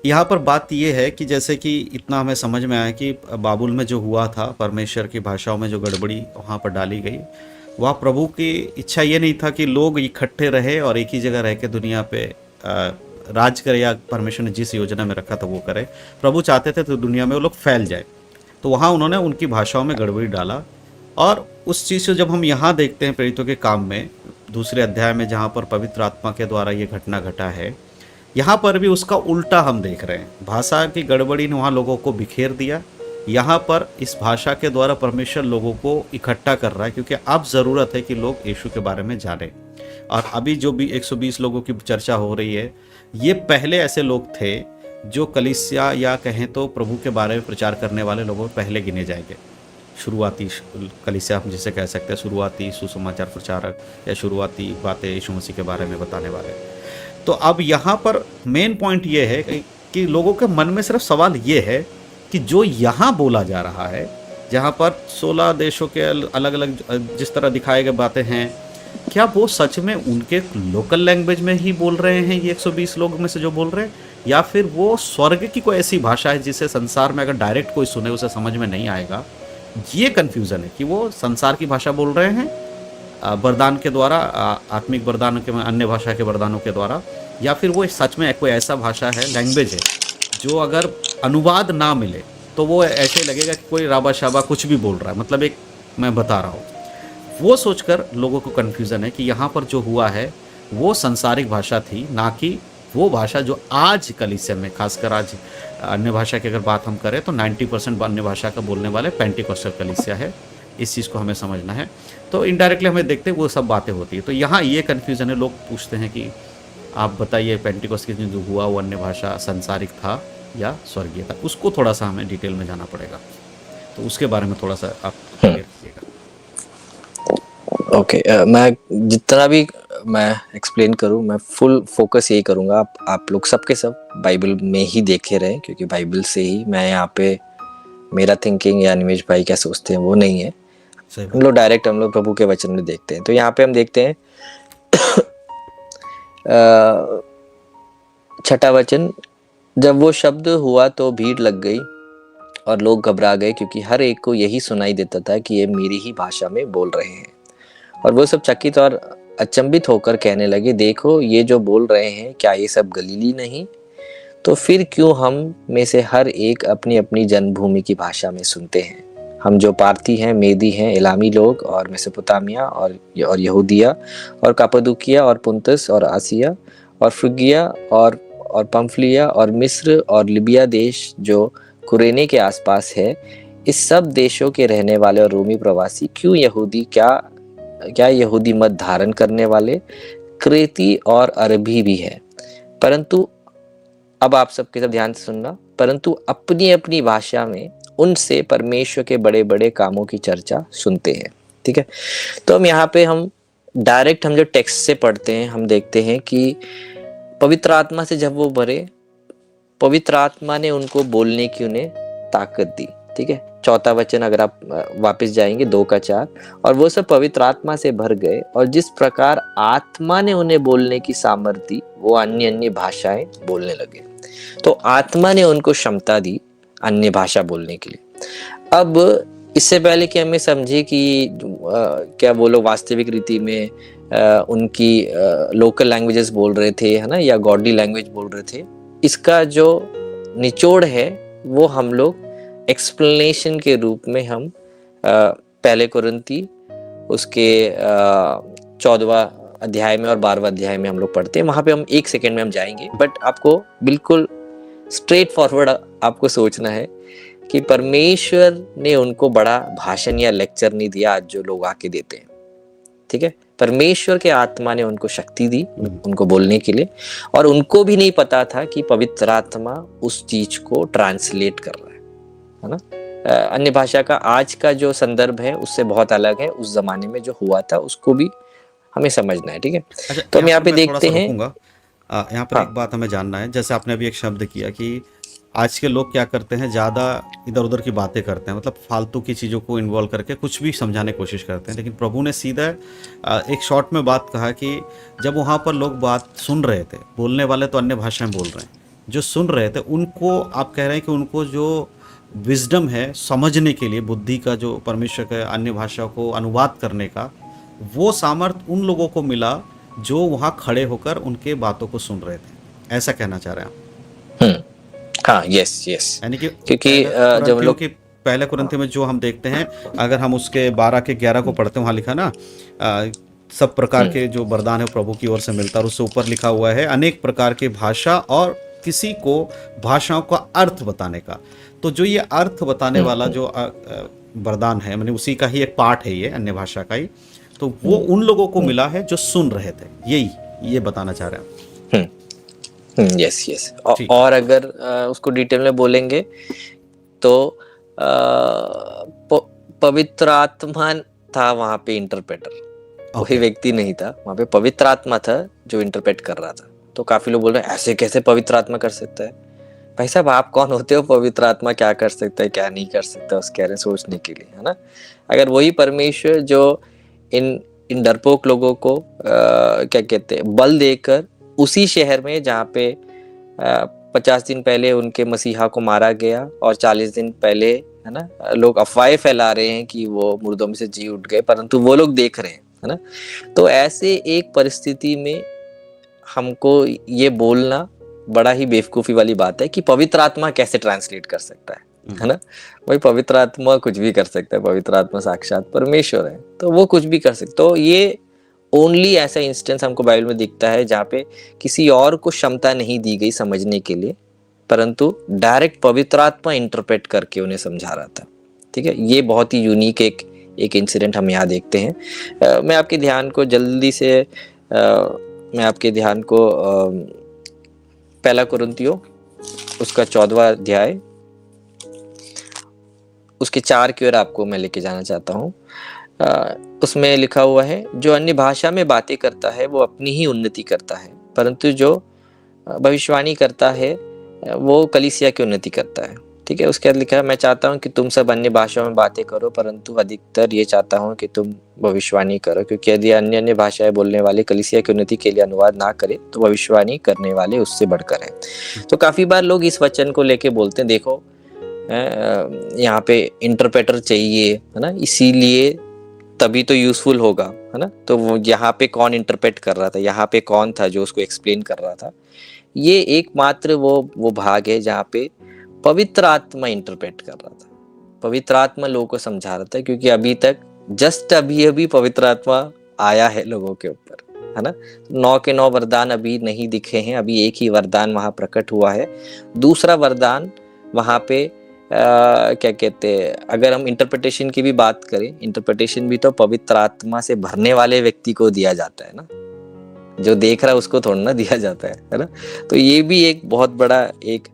यहाँ पर बात ये है कि जैसे कि इतना हमें समझ में आया कि बाबुल में जो हुआ था, परमेश्वर की भाषाओं में जो गड़बड़ी वहाँ पर डाली गई, वह प्रभु की इच्छा ये नहीं था कि लोग इकट्ठे रहे और एक ही जगह रह के दुनिया पे राज करे, या परमेश्वर ने जिस योजना में रखा था वो करे। प्रभु चाहते थे तो दुनिया में वो लोग फैल जाए, तो वहाँ उन्होंने उनकी भाषाओं में गड़बड़ी डाला। और उस चीज़ को जब हम यहाँ देखते हैं प्रेरितों के काम में, दूसरे अध्याय में जहाँ पर पवित्र आत्मा के द्वारा ये घटना घटा है, यहाँ पर भी उसका उल्टा हम देख रहे हैं। भाषा की गड़बड़ी ने वहाँ लोगों को बिखेर दिया, यहाँ पर इस भाषा के द्वारा परमेश्वर लोगों को इकट्ठा कर रहा है, क्योंकि अब ज़रूरत है कि लोग यीशु के बारे में जाने। और अभी जो भी 120 लोगों की चर्चा हो रही है, ये पहले ऐसे लोग थे जो कलीसिया या कहें तो प्रभु के बारे में प्रचार करने वाले लोगों में पहले गिने जाएंगे। शुरुआती कलीसिया हम जिसे कह सकते हैं, शुरुआती सुसमाचार प्रचारक या शुरुआती बातें यीशु मसीह के बारे में बताने वाले। तो अब यहाँ पर मेन पॉइंट ये है कि लोगों के मन में सिर्फ सवाल ये है कि जो यहाँ बोला जा रहा है, जहाँ पर 16 देशों के अलग अलग जिस तरह दिखाए गए बातें हैं, क्या वो सच में उनके लोकल लैंग्वेज में ही बोल रहे हैं ये 120 लोग में से जो बोल रहे हैं, या फिर वो स्वर्ग की कोई ऐसी भाषा है जिसे संसार में अगर डायरेक्ट कोई सुने उसे समझ में नहीं आएगा। ये कन्फ्यूज़न है कि वो संसार की भाषा बोल रहे हैं वरदान के द्वारा, आत्मिक वरदान के अन्य भाषा के वरदानों के द्वारा, या फिर वो सच में कोई ऐसा भाषा है, लैंग्वेज है, जो अगर अनुवाद ना मिले तो वो ऐसे लगेगा कि कोई राबा शाबा कुछ भी बोल रहा है, मतलब एक मैं बता रहा हूँ। वो सोचकर लोगों को कन्फ्यूज़न है कि यहाँ पर जो हुआ है वो संसारिक भाषा थी, ना कि वो भाषा जो आज कलीसिया में, खासकर आज अन्य भाषा की अगर बात हम करें तो 90% अन्य भाषा का बोलने वाले पेंटिकोस्टल कलीसिया है। इस चीज़ को हमें समझना है। तो इनडायरेक्टली हमें देखते हैं वो सब बातें होती है। तो यहाँ ये कन्फ्यूज़न है, लोग पूछते हैं कि आप बताइए पेंटिकोस्ट के दिन जो हुआ वो अन्य भाषा संसारिक था या स्वर्गीय था। उसको थोड़ा सा हमें डिटेल में जाना पड़ेगा, तो उसके बारे में थोड़ा सा आप क्लियर कीजिएगा। ओके, मैं जितना भी मैं एक्सप्लेन करूं, मैं फुल फोकस यही करूंगा आप लोग सबके सब बाइबल में ही देखे रहे, क्योंकि बाइबल से ही मैं यहाँ पे मेरा थिंकिंग या निमेश भाई क्या सोचते हैं वो नहीं है। हम लोग डायरेक्ट हम लोग प्रभु के वचन में देखते हैं। तो यहाँ पे हम देखते हैं 6वां वचन, जब वो शब्द हुआ तो भीड़ लग गई और लोग घबरा गए, क्योंकि हर एक को यही सुनाई देता था कि ये मेरी ही भाषा में बोल रहे हैं। और वो सब चकित और अचंभित होकर कहने लगे, देखो ये जो बोल रहे हैं, क्या ये सब गलीली नहीं? तो फिर क्यों हम में से हर एक अपनी अपनी जन्मभूमि की भाषा में सुनते हैं? हम जो पार्थी हैं, मेदी हैं, इलामी लोग, और मेसोपोटामिया और यहूदिया और कप्पादोकिया और पुंतस और आसिया और फ्रिगिया और पंफलिया और मिस्र और लिबिया देश जो कुरेने के आसपास है, इस सब देशों के रहने वाले और रोमी प्रवासी, क्यों यहूदी, क्या यहूदी मत धारण करने वाले, क्रेती और अरबी भी है, परंतु अब आप सबके सब ध्यान से सुनना, परंतु अपनी अपनी भाषा में उनसे परमेश्वर के बड़े बड़े कामों की चर्चा सुनते हैं। ठीक है, तो हम यहाँ पे हम डायरेक्ट हम जो टेक्स्ट से पढ़ते हैं, हम देखते हैं कि पवित्र आत्मा से जब वो भरे, पवित्र आत्मा ने उनको बोलने की उन्हें ताकत दी। ठीक है, 4वां वचन अगर आप वापस जाएंगे 2:4, और वो सब पवित्र आत्मा से भर गए और जिस प्रकार आत्मा ने उन्हें बोलने की सामर्थ्य दी, वो अन्य अन्य भाषाएं बोलने लगे। तो आत्मा ने उनको क्षमता दी अन्य भाषा बोलने के लिए। अब इससे पहले कि हमें समझे कि क्या वो लोग वास्तविक रीति में उनकी लोकल लैंग्वेजेस बोल रहे थे, है ना, या गॉडली लैंग्वेज बोल रहे थे, इसका जो निचोड़ है वो हम लोग एक्सप्लेनेशन के रूप में हम पहले कुरिन्ती उसके 14वां अध्याय में और 12वां अध्याय में हम लोग पढ़ते हैं। वहां पे हम 1 सेकेंड में हम जाएंगे, बट आपको बिल्कुल स्ट्रेट फॉरवर्ड आपको सोचना है कि परमेश्वर ने उनको बड़ा भाषण या लेक्चर नहीं दिया आज जो लोग आके देते हैं। ठीक है, परमेश्वर के आत्मा ने उनको शक्ति दी उनको बोलने के लिए, और उनको भी नहीं पता था कि पवित्र आत्मा उस चीज को ट्रांसलेट कर रहा है ना। अन्य भाषा का आज का जो संदर्भ है उससे बहुत अलग है, उस जमाने में जो हुआ था उसको भी हमें समझना है। ठीक है, अच्छा, तो हम यहाँ पे देखते हैं, यहाँ पर एक बात हमें जानना है। जैसे आपने अभी एक शब्द किया कि आज के लोग क्या करते हैं, ज़्यादा इधर उधर की बातें करते हैं, मतलब फालतू की चीज़ों को इन्वॉल्व करके कुछ भी समझाने की कोशिश करते हैं। लेकिन प्रभु ने सीधा एक शॉर्ट में बात कहा कि जब वहाँ पर लोग बात सुन रहे थे, बोलने वाले तो अन्य भाषाएं बोल रहे हैं, जो सुन रहे थे उनको आप कह रहे हैं कि उनको जो विजडम है समझने के लिए, बुद्धि का जो परमेश्वर के अन्य भाषा को अनुवाद करने का, वो सामर्थ्य उन लोगों को मिला जो वहाँ खड़े होकर उनके बातों को सुन रहे थे, ऐसा कहना चाह रहे हैं आप? हाँ, यस यस, यानी कि क्योंकि जब लोग पहले कुरिन्थियों में जो हम देखते हैं, अगर हम उसके 12 के 11 को पढ़ते हैं, वहाँ लिखा ना सब प्रकार के जो वरदान है प्रभु की ओर से मिलता है, और उससे ऊपर लिखा हुआ है अनेक प्रकार की भाषा और किसी को भाषाओं का अर्थ बताने का। तो जो ये अर्थ बताने वाला जो वरदान है, मैंने उसी का ही एक पार्ट है ये अन्य भाषा का ही, तो वो उन लोगों को मिला है जो सुन रहे थे, यही ये बताना चाह रहे हैं। यस यस, और अगर उसको डिटेल में बोलेंगे तो पवित्र आत्मा था वहां पे इंटरप्रेटर, कोई व्यक्ति नहीं था वहां पे, पवित्र आत्मा था जो इंटरप्रेट कर रहा था। तो काफी लोग बोल रहे हैं ऐसे कैसे पवित्र आत्मा कर सकता है? भाई साहब, आप कौन होते हो पवित्र आत्मा क्या कर सकता है क्या नहीं कर सकता उसके बारे में सोचने के लिए, है ना? अगर वही परमेश्वर जो इन डरपोक लोगों को क्या कहते हैं, बल देकर उसी शहर में जहाँ पे 50 दिन पहले उनके मसीहा को मारा गया और 40 दिन पहले, है ना, लोग अफवाहें फैला रहे हैं कि वो मुर्दों में से जी उठ गए, परंतु वो लोग देख रहे हैं, है ना? तो ऐसे एक परिस्थिति में हमको ये बोलना बड़ा ही बेवकूफी वाली बात है कि पवित्र आत्मा कैसे ट्रांसलेट कर सकता है ना? भाई पवित्र आत्मा कुछ भी कर सकता है, पवित्र आत्मा साक्षात परमेश्वर है, तो वो कुछ भी कर सकता। तो ये ओनली ऐसा इंस्टेंस हमको बाइबल में दिखता है जहाँ पे किसी और को क्षमता नहीं दी गई समझने के लिए, परंतु डायरेक्ट पवित्र आत्मा इंटरप्रेट करके उन्हें समझा रहा था। ठीक है, ये बहुत ही यूनिक एक इंसिडेंट हम यहाँ देखते हैं। मैं आपके ध्यान को जल्दी से मैं आपके ध्यान को पहला कुरिन्थियों उसका 14वां अध्याय उसके 4 की ओर आपको मैं लेके जाना चाहता हूँ। उसमें लिखा हुआ है, जो अन्य भाषा में बातें करता है वो अपनी ही उन्नति करता है, परंतु जो भविष्यवाणी करता है वो कलीसिया की उन्नति करता है। ठीक है, उसके बाद लिखा है, मैं चाहता हूँ कि तुम सब अन्य भाषाओं में बातें करो, परंतु अधिकतर ये चाहता हूँ कि तुम भविष्यवाणी करो, क्योंकि यदि अन्य भाषाएं बोलने वाले कलीसिया की उन्नति के लिए अनुवाद ना करे तो भविष्यवाणी करने वाले उससे बढ़कर है। तो काफी बार लोग इस वचन को लेके बोलते हैं, देखो यहाँ पे इंटरप्रेटर चाहिए, है ना, इसीलिए तभी तो यूजफुल होगा, है ना? तो वो यहाँ पे कौन इंटरप्रेट कर रहा था, यहाँ पे कौन था जो उसको एक्सप्लेन कर रहा था? ये एकमात्र वो भाग है जहाँ पे पवित्र आत्मा इंटरप्रेट कर रहा था, पवित्र आत्मा लोगों को समझा रहा था, क्योंकि अभी तक जस्ट अभी पवित्र आत्मा आया है लोगों के ऊपर, है ना? 9 के 9 वरदान अभी नहीं दिखे हैं, अभी एक ही वरदान वहां प्रकट हुआ है। दूसरा वरदान वहां पे क्या कहते हैं, अगर हम इंटरप्रिटेशन की भी बात करें, इंटरप्रिटेशन भी तो पवित्र आत्मा से भरने वाले व्यक्ति को दिया जाता है ना, जो देख रहा है उसको थोड़ा ना दिया जाता है ना? तो ये भी एक बहुत बड़ा एक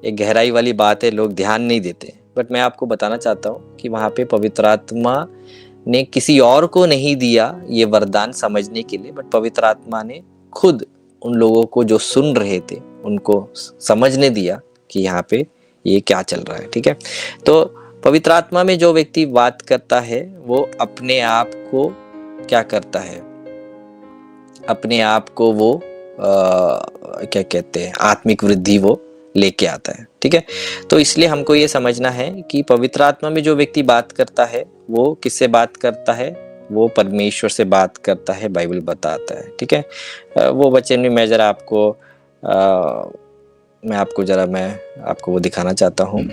गहराई वाली बात है, लोग ध्यान नहीं देते। बट मैं आपको बताना चाहता हूँ कि वहां पे पवित्र आत्मा ने किसी और को नहीं दिया ये वरदान समझने के लिए, बट पवित्र आत्मा ने खुद उन लोगों को जो सुन रहे थे उनको समझने दिया कि यहाँ पे ये क्या चल रहा है। ठीक है, तो पवित्र आत्मा में जो व्यक्ति बात करता है वो अपने आप को क्या करता है, अपने आप को वो क्या कहते हैं, आत्मिक वृद्धि वो लेके आता है। ठीक है, तो इसलिए हमको ये समझना है कि पवित्र आत्मा में जो व्यक्ति बात करता है वो किससे बात करता है, वो परमेश्वर से बात करता है, बाइबल बताता है। ठीक है, वो वचन में मैं आपको वो दिखाना चाहता हूँ।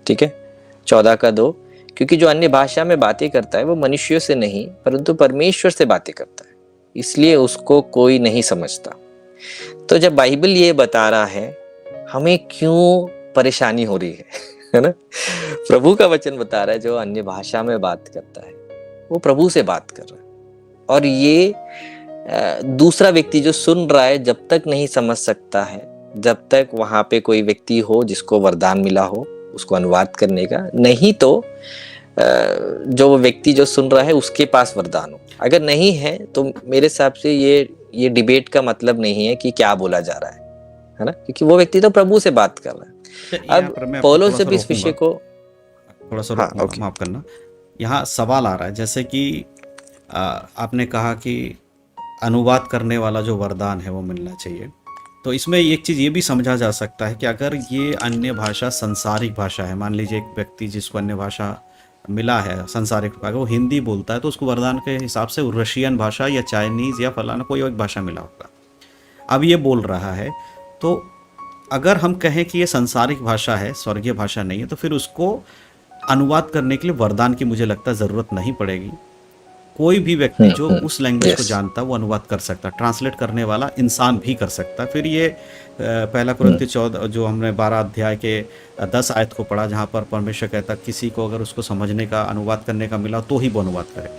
ठीक है, 14 का 2, क्योंकि जो अन्य भाषा में बातें करता है वो मनुष्यों से नहीं परंतु परमेश्वर से बातें करता है, इसलिए उसको कोई नहीं समझता। तो जब बाइबल ये बता रहा है, हमें क्यों परेशानी हो रही है ना? प्रभु का वचन बता रहा है, जो अन्य भाषा में बात करता है वो प्रभु से बात कर रहा है, और ये दूसरा व्यक्ति जो सुन रहा है जब तक नहीं समझ सकता है, जब तक वहां पे कोई व्यक्ति हो जिसको वरदान मिला हो उसको अनुवाद करने का, नहीं तो जो व्यक्ति जो सुन रहा है उसके पास वरदान हो। अगर नहीं है तो मेरे हिसाब से ये डिबेट का मतलब नहीं है कि क्या बोला जा रहा है ना, क्योंकि वो व्यक्ति तो प्रभु से बात कर रहा है। अब पौलुस जब इस विषय को थोड़ा सा माफ करना, यहाँ सवाल आ रहा है, जैसे कि आपने कहा कि अनुवाद करने वाला जो वरदान है वो मिलना चाहिए, तो इसमें एक चीज़ ये भी समझा जा सकता है कि अगर ये अन्य भाषा सांसारिक भाषा है, मान लीजिए एक व्यक्ति जिसको अन्य भाषा मिला है सांसारिक, अगर वो हिंदी बोलता है तो उसको वरदान के हिसाब से रशियन भाषा या चाइनीज़ या फलाना कोई एक भाषा मिला होगा, अब ये बोल रहा है। तो अगर हम कहें कि ये सांसारिक भाषा है, स्वर्गीय भाषा नहीं है, तो फिर उसको अनुवाद करने के लिए वरदान की मुझे लगता है ज़रूरत नहीं पड़ेगी। कोई भी व्यक्ति जो उस लैंग्वेज को यस जानता है वो अनुवाद कर सकता है, ट्रांसलेट करने वाला इंसान भी कर सकता है। फिर ये पहला कुरिन्थियों 14 जो हमने 12 अध्याय के 10 आयत को पढ़ा, जहाँ पर परमेश्वर कहता है किसी को अगर उसको समझने का अनुवाद करने का मिला तो ही वो अनुवाद करे।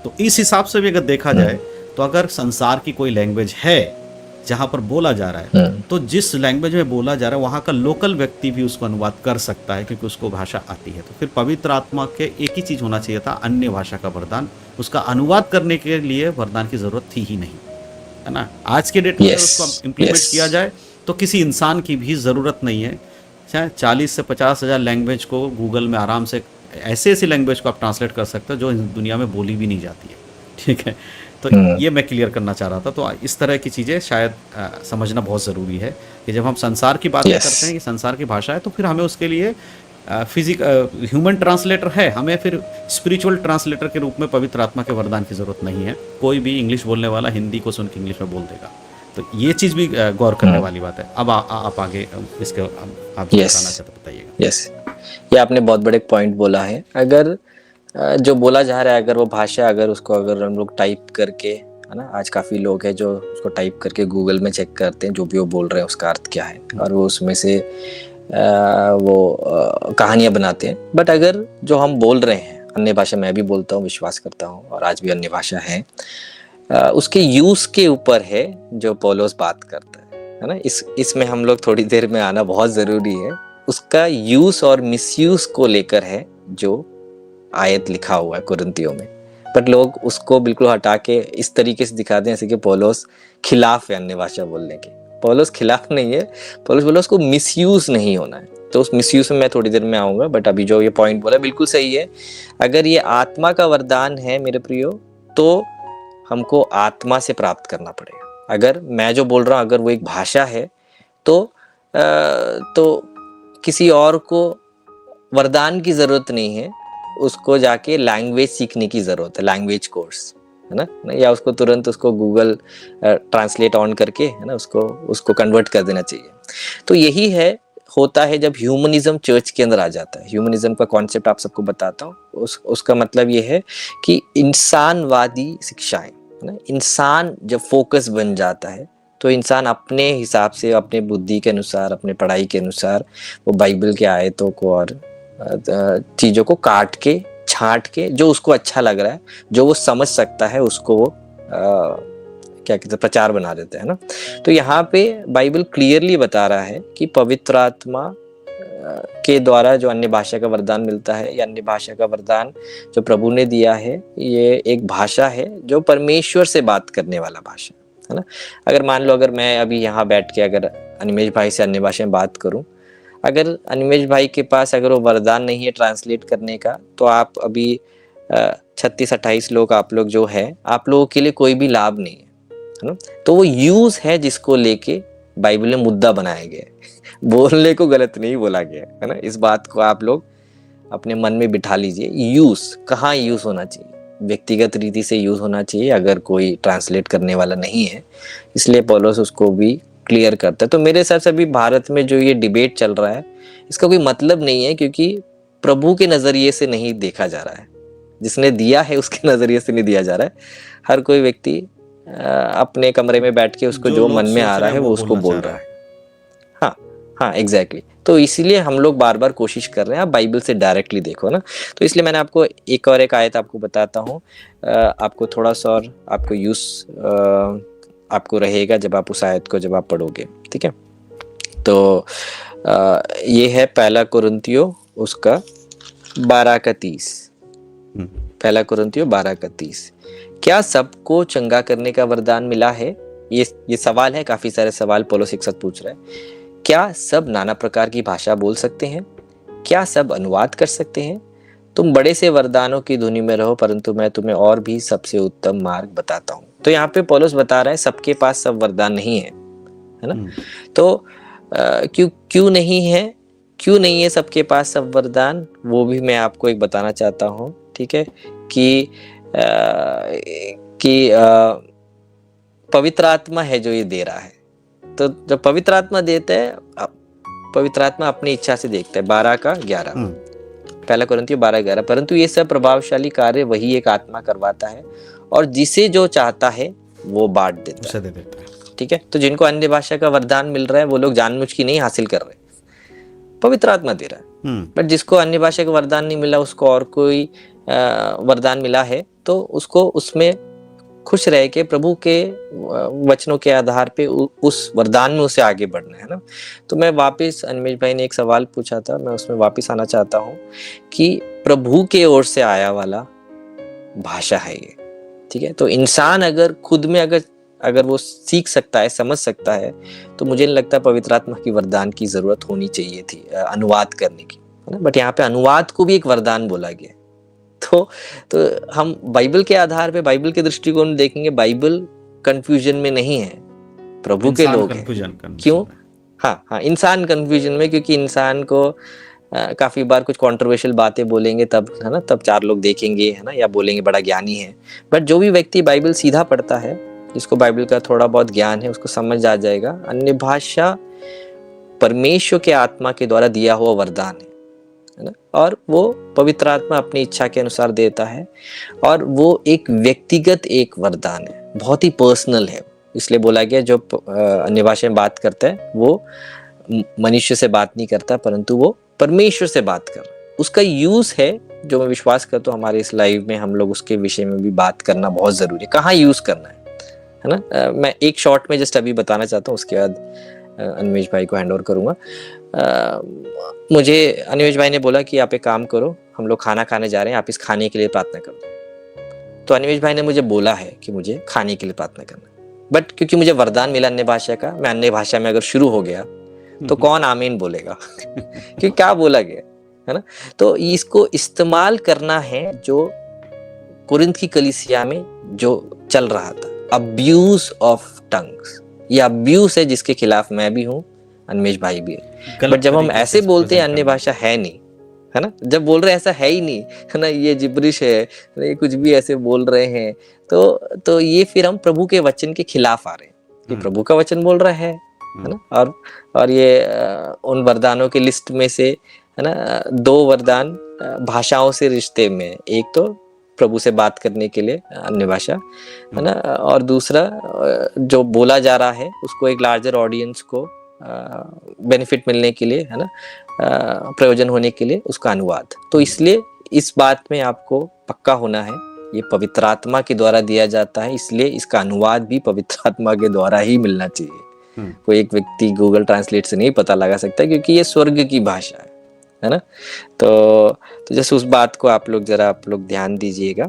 तो इस हिसाब से भी अगर देखा जाए तो अगर संसार की कोई लैंग्वेज है जहाँ पर बोला जा रहा है, तो जिस लैंग्वेज में बोला जा रहा है वहाँ का लोकल व्यक्ति भी उसको अनुवाद कर सकता है, क्योंकि उसको भाषा आती है। तो फिर पवित्र आत्मा के एक ही चीज़ होना चाहिए था, अन्य भाषा का वरदान। उसका अनुवाद करने के लिए वरदान की ज़रूरत थी ही नहीं, है ना। आज के डेट में अगर उसको इम्प्लीमेंट किया जाए तो किसी इंसान की भी ज़रूरत नहीं है। चाहे 40 से 50 हज़ार लैंग्वेज को गूगल में आराम से, ऐसे ऐसी लैंग्वेज को आप ट्रांसलेट कर सकते हो जो इस दुनिया में बोली भी नहीं जाती है, ठीक है। तो ये मैं क्लियर करना चाह रहा था। तो इस तरह की चीज़ें शायद समझना बहुत ज़रूरी है कि जब हम संसार की बात करते हैं कि संसार की भाषा है, तो फिर हमें उसके लिए ह्यूमन ट्रांसलेटर है, हमें फिर स्पिरिचुअल ट्रांसलेटर के रूप में पवित्र आत्मा के वरदान की ज़रूरत नहीं है। कोई भी इंग्लिश बोलने वाला हिंदी को सुन के इंग्लिश में बोल देगा। तो ये चीज़ भी गौर करने वाली बात है। अब आप आगे इसके आप जो बताना चाहते बताइएगा। यस, ये आपने बहुत बड़े पॉइंट बोला है। अगर जो बोला जा रहा है, अगर वो भाषा, अगर उसको अगर हम लोग टाइप करके, है ना, आज काफ़ी लोग हैं जो उसको टाइप करके गूगल में चेक करते हैं जो भी वो बोल रहे हैं उसका अर्थ क्या है, और वो उसमें से वो कहानियाँ बनाते हैं। बट अगर जो हम बोल रहे हैं, अन्य भाषा मैं भी बोलता हूँ, विश्वास करता हूँ, और आज भी अन्य भाषा है, उसके यूज़ के ऊपर है जो पौलुस बात करता है ना। इसमें हम लोग थोड़ी देर में आना बहुत ज़रूरी है। उसका यूज़ और मिसयूज़ को लेकर है जो आयत लिखा हुआ है कुरिन्थियों में। बट लोग उसको बिल्कुल हटा के इस तरीके से दिखाते हैं जैसे कि पौलुस खिलाफ है अन्य भाषा बोलने के। पौलुस खिलाफ नहीं है, पौलुस बोला उसको मिसयूज नहीं होना है। तो उस मिसयूज में मैं थोड़ी देर में आऊंगा, बट अभी जो ये पॉइंट बोला बिल्कुल सही है। अगर ये आत्मा का वरदान है मेरे प्रियो, तो हमको आत्मा से प्राप्त करना पड़ेगा। अगर मैं जो बोल रहा हूँ अगर वो एक भाषा है, तो किसी और को वरदान की जरूरत नहीं है, उसको जाके लैंग्वेज सीखने की जरूरत है, लैंग्वेज कोर्स, है ना, या उसको तुरंत उसको गूगल ट्रांसलेट ऑन करके, है ना, उसको कन्वर्ट कर देना चाहिए। तो यही है, होता है जब ह्यूमनिज्म चर्च के अंदर आ जाता है। ह्यूमनिज्म का कॉन्सेप्ट आप सबको बताता हूँ। उसका मतलब ये है कि इंसानवादी शिक्षाएं, है ना, इंसान जब फोकस बन जाता है तो इंसान अपने हिसाब से, अपने बुद्धि के अनुसार, अपने पढ़ाई के अनुसार वो बाइबल के आयतों को और चीज़ों को काट के, छांट के, जो उसको अच्छा लग रहा है, जो वो समझ सकता है, उसको वो क्या कहते हैं, प्रचार बना देते हैं ना। तो यहाँ पे बाइबल क्लियरली बता रहा है कि पवित्र आत्मा के द्वारा जो अन्य भाषा का वरदान मिलता है, या अन्य भाषा का वरदान जो प्रभु ने दिया है, ये एक भाषा है जो परमेश्वर से बात करने वाला भाषा है ना। अगर मान लो, अगर मैं अभी यहाँ बैठ के अगर अनिमेश भाई से अन्य भाषा में बात करूं, अगर अनिमेश भाई के पास अगर वो वरदान नहीं है ट्रांसलेट करने का, तो आप अभी 36-28 लोग, आप लोग जो है, आप लोगों के लिए कोई भी लाभ नहीं है ना। तो वो यूज है जिसको लेके बाइबल में मुद्दा बनाया गया है। बोलने को गलत नहीं बोला गया है ना। इस बात को आप लोग अपने मन में बिठा लीजिए। यूज कहाँ यूज होना चाहिए, व्यक्तिगत रीति से यूज होना चाहिए अगर कोई ट्रांसलेट करने वाला नहीं है। इसलिए पौलुस उसको भी क्लियर करता है। तो मेरे हिसाब से अभी भारत में जो ये डिबेट चल रहा है, इसका कोई मतलब नहीं है, क्योंकि प्रभु के नजरिए से नहीं देखा जा रहा है, जिसने दिया है उसके नजरिए से नहीं दिया जा रहा है। हर कोई व्यक्ति अपने कमरे में बैठ के उसको जो मन में आ रहा है वो उसको बोल रहा है। हाँ एग्जैक्टली। तो इसीलिए हम लोग बार बार कोशिश कर रहे हैं, आप बाइबल से डायरेक्टली देखो ना। तो इसलिए मैंने आपको एक आयत आपको बताता हूँ, आपको थोड़ा सा और आपको यूज आपको रहेगा जब आप उस आयत को जब आप पढ़ोगे, ठीक है। तो ये है पहला कुरिन्थियों उसका 12:30। पहला कुरिन्थियों 12:30। क्या सबको चंगा करने का वरदान मिला है? ये सवाल है, काफी सारे सवाल पौलुस एक साथ पूछ रहा है। क्या सब नाना प्रकार की भाषा बोल सकते हैं? क्या सब अनुवाद कर सकते हैं? तुम बड़े से वरदानों की धुनी में रहो, परंतु मैं तुम्हें और भी सबसे उत्तम मार्ग बताता हूँ। तो यहाँ पे पौलुस बता रहा है सबके पास सब वरदान नहीं है है ना। तो क्यों क्यों नहीं है सबके पास सब वरदान, वो भी मैं आपको एक बताना चाहता हूँ, ठीक है, कि पवित्र आत्मा है जो ये दे रहा है। तो जब पवित्र आत्मा देता है, पवित्र आत्मा अपनी इच्छा से देखता है, 12:11, पहला कुरिन्थियों 12:11, परंतु ये सब प्रभावशाली कार्य वही एक आत्मा करवाता है और जिसे जो चाहता है वो बांट देता है, ठीक है। तो जिनको अन्य भाषा का वरदान मिल रहा है वो लोग जानबूझ के नहीं हासिल कर रहे, पवित्र आत्मा दे रहा है। बट जिसको अन्य भाषा का वरदान नहीं मिला, उसको और कोई वरदान मिला है, तो उसको उसमें खुश रह के प्रभु के वचनों के आधार पे उस वरदान में उसे आगे बढ़ना है ना। तो मैं वापस, अनिमेश भाई ने एक सवाल पूछा था, मैं उसमें वापस आना चाहता हूँ कि प्रभु के ओर से आया वाला भाषा है ये, ठीक है। तो इंसान अगर खुद में अगर वो सीख सकता है, समझ सकता है, तो मुझे नहीं लगता पवित्र आत्मा की वरदान की जरूरत होनी चाहिए थी अनुवाद करने की, है ना। बट यहाँ पे अनुवाद को भी एक वरदान बोला गया। तो हम बाइबल के आधार पे, बाइबल के दृष्टिकोण देखेंगे, बाइबल कंफ्यूजन में नहीं है, प्रभु के लोग हैं। क्यों? हाँ, इंसान कंफ्यूजन में, क्योंकि इंसान को काफी बार कुछ कंट्रोवर्शियल बातें बोलेंगे तब, है ना, तब 4 लोग देखेंगे, है ना, या बोलेंगे बड़ा ज्ञानी है। बट जो भी व्यक्ति बाइबल सीधा पढ़ता है, जिसको बाइबल का थोड़ा बहुत ज्ञान है, उसको समझ आ जाएगा अन्य भाषा परमेश्वर के आत्मा के द्वारा दिया हुआ वरदान है ना, और वो पवित्र आत्मा अपनी इच्छा के अनुसार देता है, और वो एक व्यक्तिगत एक वरदान है, बहुत ही पर्सनल है। इसलिए बोला गया जो अन्य भाषा में बात करता है वो मनुष्य से बात नहीं करता, परंतु वो परमेश्वर से बात कर रहा है। उसका यूज है, जो मैं विश्वास करता हूँ हमारे इस लाइव में हम लोग उसके विषय में भी बात करना बहुत जरूरी है, कहाँ यूज करना है ना। मैं एक शॉर्ट में जस्ट अभी बताना चाहता हूँ, उसके बाद अनिमेश भाई को हैंड ओवर करूंगा। मुझे अनिमेश भाई ने बोला कि आप एक काम करो, हम लोग खाना खाने जा रहे हैं, आप इस खाने के लिए प्रार्थना कर दो। तो अनिमेश भाई ने मुझे बोला है कि मुझे खाने के लिए प्रार्थना करना, बट क्योंकि मुझे वरदान मिला अन्य भाषा का, मैं अन्य भाषा में अगर शुरू हो गया तो कौन आमीन बोलेगा क्योंकि क्या बोला गया है ना। तो इसको इस्तेमाल करना है जो कुरिन्थ की कलीसिया में जो चल रहा था, अब्यूज ऑफ टंग्स। ये अब्यूज है जिसके खिलाफ मैं भी हूँ, अनिमेश भाई भी है। बट जब हम ऐसे बोलते हैं अन्य भाषा है नहीं, है ना, जब बोल रहे हैं ऐसा है ही नहीं, है ना, ये जिब्रिश है, ये कुछ भी ऐसे बोल रहे हैं, तो ये फिर हम प्रभु के वचन के खिलाफ आ रहे हैं। ये प्रभु का वचन बोल रहा है ना। और ये उन वरदानों के लिस्ट में से, है ना, 2 वरदान भाषाओं से रिश्ते में, एक तो प्रभु से बात करने के लिए अन्य भाषा, है ना, और दूसरा जो बोला जा रहा है उसको एक लार्जर ऑडियंस को बेनिफिट मिलने के लिए, है ना, प्रयोजन होने के लिए उसका अनुवाद। तो इसलिए इस बात में आपको पक्का होना है, ये पवित्र आत्मा के द्वारा दिया जाता है, इसलिए इसका अनुवाद भी पवित्र आत्मा के द्वारा ही मिलना चाहिए। कोई एक व्यक्ति गूगल ट्रांसलेट से नहीं पता लगा सकता, क्योंकि ये स्वर्ग की भाषा है ना। तो जैसे उस बात को आप लोग ध्यान दीजिएगा।